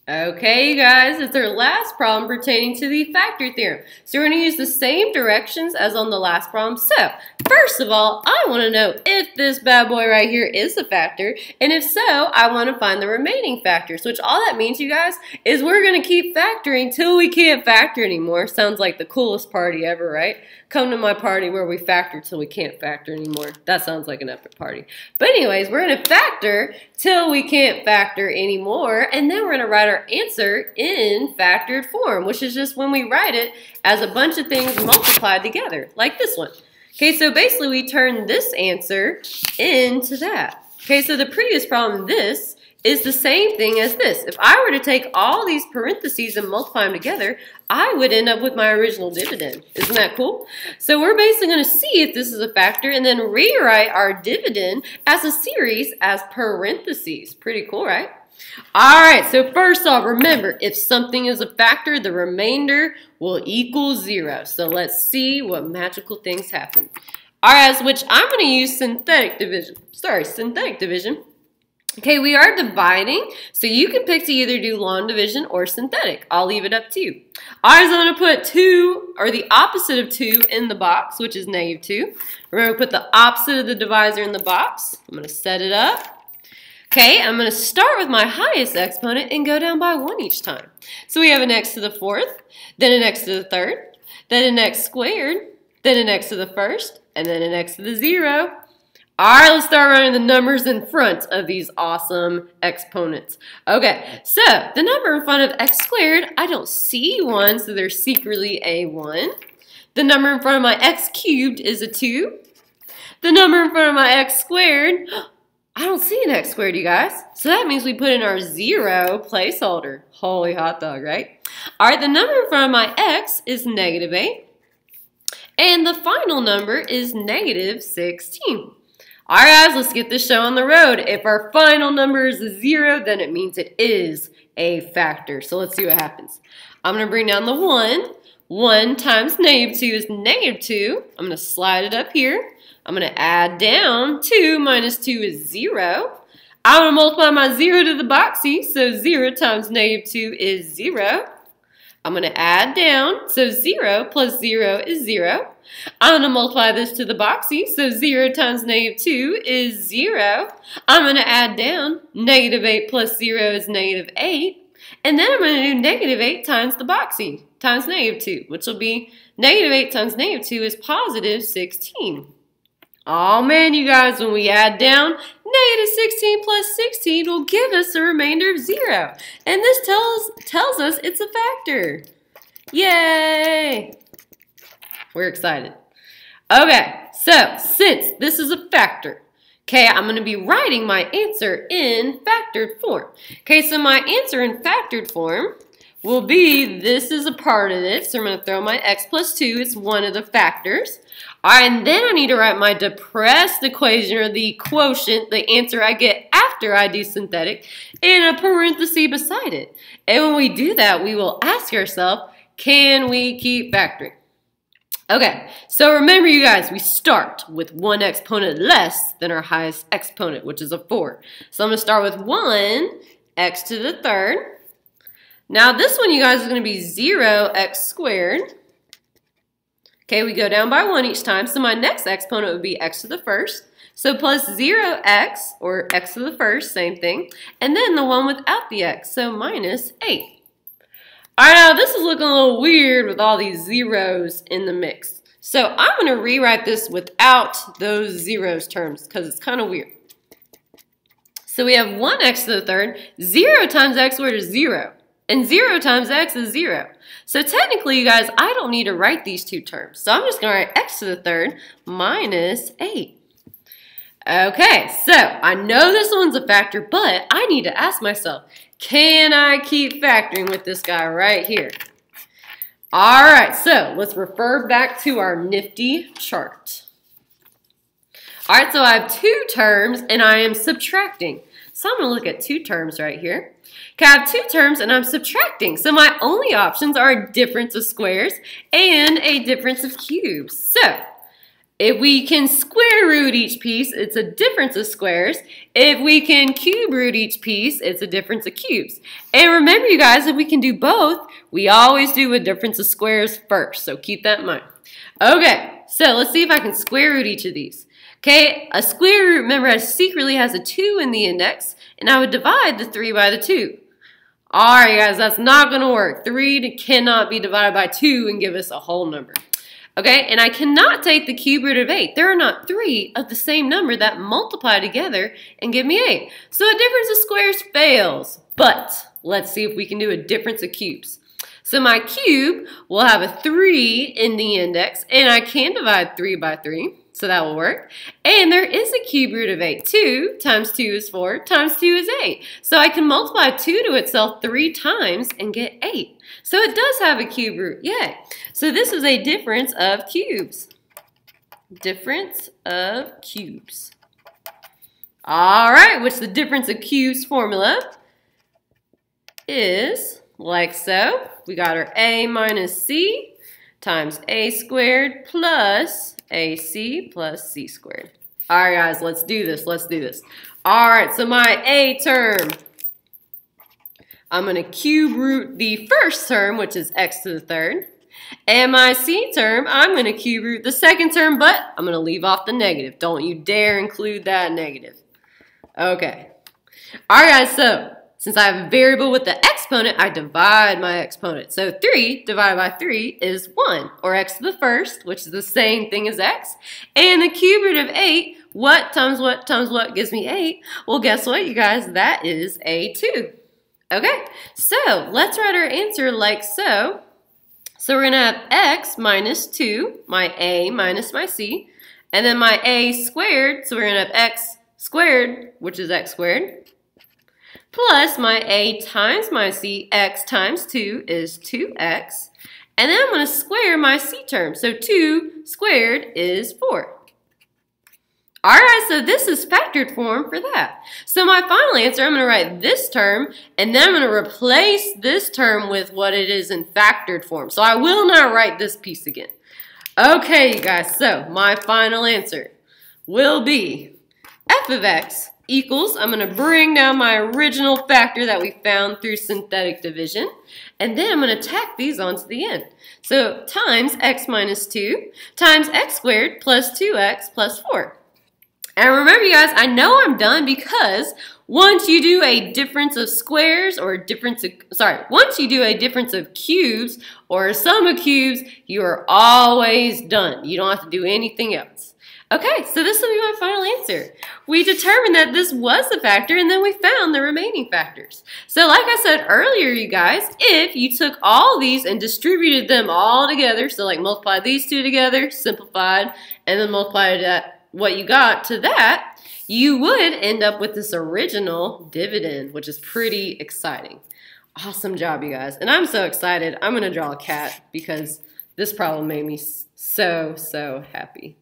Okay, you guys, it's our last problem pertaining to the factor theorem. So we're going to use the same directions as on the last problem. So, first of all, I want to know if this bad boy right here is a factor, and if so, I want to find the remaining factors, which all that means, you guys, is we're going to keep factoring till we can't factor anymore. Sounds like the coolest party ever, right? Come to my party where we factor till we can't factor anymore. That sounds like an epic party. But anyways, we're going to factor till we can't factor anymore, and then we're going to write our answer in factored form, which is just when we write it as a bunch of things multiplied together, like this one. Okay, so basically we turn this answer into that. Okay, so the previous problem, this, is the same thing as this. If I were to take all these parentheses and multiply them together, I would end up with my original dividend. Isn't that cool? So we're basically going to see if this is a factor and then rewrite our dividend as a series as parentheses. Pretty cool, right? All right, so first off, remember, if something is a factor, the remainder will equal 0. So let's see what magical things happen. All right, which I'm going to use synthetic division. Okay, we are dividing, so you can pick to either do long division or synthetic. I'll leave it up to you. All right, so I'm going to put 2, or the opposite of 2, in the box, which is -2. Remember, put the opposite of the divisor in the box. I'm going to set it up. Okay, I'm going to start with my highest exponent and go down by 1 each time. So we have an x to the 4th, then an x to the 3rd, then an x squared, then an x to the 1st, and then an x to the 0. All right, let's start writing the numbers in front of these awesome exponents. Okay, so the number in front of x squared, I don't see 1, so there's secretly a 1. The number in front of my x cubed is a 2. The number in front of my x squared, I don't see an x squared, you guys. So that means we put in our 0 placeholder. Holy hot dog, right? All right, the number in front of my x is -8. And the final number is -16. All right, guys, let's get this show on the road. If our final number is a 0, then it means it is a factor. So let's see what happens. I'm going to bring down the 1. 1 times -2 is -2. I'm going to slide it up here. I'm going to add down. 2 minus 2 is 0. I'm going to multiply my 0 to the boxy, so 0 times -2 is 0. I'm going to add down, so 0 plus 0 is 0. I'm going to multiply this to the boxy, so 0 times -2 is 0. I'm going to add down, -8 plus 0 is -8. And then I'm going to do -8 times the boxy, times -2, which will be -8 times -2 is positive 16. Oh man, you guys, when we add down, -16 plus 16 will give us a remainder of 0. And this tells us it's a factor. Yay! We're excited. Okay, so since this is a factor, okay, I'm going to be writing my answer in factored form. Okay, so my answer in factored form will be, this is a part of it, so I'm going to throw my x plus 2, it's one of the factors. All right, and then I need to write my depressed equation, or the quotient, the answer I get after I do synthetic, in a parenthesis beside it. And when we do that, we will ask ourselves, can we keep factoring? Okay, so remember, you guys, we start with one exponent less than our highest exponent, which is a 4. So I'm going to start with 1 x to the 3rd. Now this one, you guys, is going to be 0x squared. Okay, we go down by 1 each time, so my next exponent would be x to the 1st. So plus 0x, or x to the 1st, same thing. And then the one without the x, so minus 8. All right, now this is looking a little weird with all these zeros in the mix. So I'm going to rewrite this without those zeros terms, because it's kind of weird. So we have 1x to the 3rd. 0 times x squared is 0. And 0 times x is 0. So technically, you guys, I don't need to write these two terms. So I'm just going to write x to the 3rd minus 8. Okay, so I know this one's a factor, but I need to ask myself, can I keep factoring with this guy right here? All right, so let's refer back to our nifty chart. All right, so I have 2 terms, and I am subtracting. So I'm going to look at 2 terms right here. Okay, I have 2 terms and I'm subtracting. So my only options are a difference of squares and a difference of cubes. So If we can square root each piece, it's a difference of squares. If we can cube root each piece, it's a difference of cubes. And remember, you guys, if we can do both, we always do a difference of squares first. So keep that in mind. Okay, so let's see if I can square root each of these. Okay, a square root, remember, secretly has a 2 in the index, and I would divide the 3 by the 2. All right, guys, that's not going to work. 3 cannot be divided by 2 and give us a whole number. Okay, and I cannot take the cube root of 8. There are not 3 of the same number that multiply together and give me 8. So a difference of squares fails. But let's see if we can do a difference of cubes. So my cube will have a 3 in the index, and I can divide 3 by 3. So that will work. And there is a cube root of 8. 2 times 2 is 4 times 2 is 8. So I can multiply 2 to itself 3 times and get 8. So it does have a cube root. Yay. So this is a difference of cubes. Difference of cubes. All right, which the difference of cubes formula is like so. We got our a minus c times a squared plus AC plus C squared. All right, guys, let's do this. Let's do this. All right, so my A term, I'm going to cube root the first term, which is x to the third. And my C term, I'm going to cube root the second term, but I'm going to leave off the negative. Don't you dare include that negative. Okay. All right, guys, so since I have a variable with the exponent, I divide my exponent. So 3 divided by 3 is 1, or x to the first, which is the same thing as x. And the cube root of 8, what times what gives me 8? Well, guess what, you guys? That is a2. Okay, so let's write our answer like so. So we're going to have x minus 2, my a minus my c, and then my a squared, so we're going to have x squared, which is x squared, plus my a times my c, x times 2 is 2x. And then I'm going to square my c term. So 2 squared is 4. All right, so this is factored form for that. So my final answer, I'm going to write this term, and then I'm going to replace this term with what it is in factored form. So I will not write this piece again. Okay, you guys, so my final answer will be f of x equals, I'm going to bring down my original factor that we found through synthetic division, and then I'm going to tack these onto the end. So times x minus 2 times x squared plus 2x plus 4. And remember, you guys, I know I'm done because once you do a difference of squares or once you do a difference of cubes or a sum of cubes, you are always done. You don't have to do anything else. Okay, so this will be my final answer. We determined that this was a factor, and then we found the remaining factors. So like I said earlier, you guys, if you took all these and distributed them all together, so like multiply these two together, simplified, and then multiplied what you got to that, you would end up with this original dividend, which is pretty exciting. Awesome job, you guys. And I'm so excited. I'm going to draw a cat because this problem made me so happy.